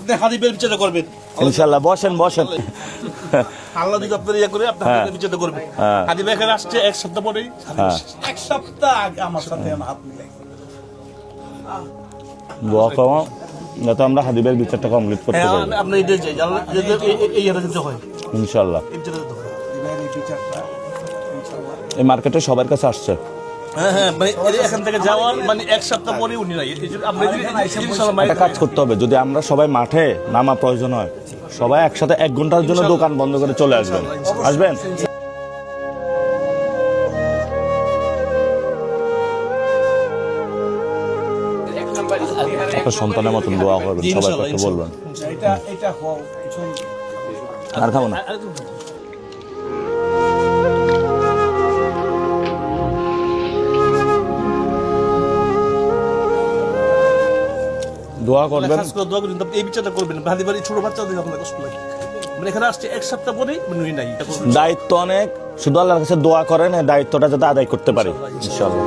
আপনি হাদিবের বিচারটা করবেন ইনশাআল্লাহ। বসেন বসেন। আল্লাহ যদি আপনার ইয়ে করে আপনি হাদিবের বিচারটা করবেন। হাদিব এখানে আসছে এক সপ্তাহ পরেই, এক সপ্তাহ আগে আমার সাথে আমার হাত মিলাই দোয়া করো যাতে আমরা হাদিবের বিচারটা কমপ্লিট করতে পারি। আপনি এটা চাই এই যেতে হয় ইনশাআল্লাহ। এই বিচারটা এই মার্কেটে সবার কাছে আসছে। হ্যাঁ মানে এখান থেকে যাওয়ার মানে এক সপ্তাহ পরে উনি নাই। আপনি একটা কাজ করতে হবে, যদি আমরা সবাই মাঠে নামা প্রয়োজন হয়, সবাই একসাথে 1 ঘন্টার জন্য দোকান বন্ধ করে চলে আসবেন। আসবেন? একটা সন্তানের মতন দোয়া করবেন, সবাইকে বলবেন। আর খাবো না। দোয়া করবেন, দোয়া করবেন, এই বিচারটা করবেন। হাদিবাড়ি ছোট বাচ্চাদের আপনার কষ্ট লাগে, মানে এখানে আসছে এক সপ্তাহ পরেই উনি নাই। দায়িত্ব অনেক, শুধু আল্লাহর কাছে দোয়া করেন এই দায়িত্বটা যাতে আদায় করতে পারি ইনশাআল্লাহ।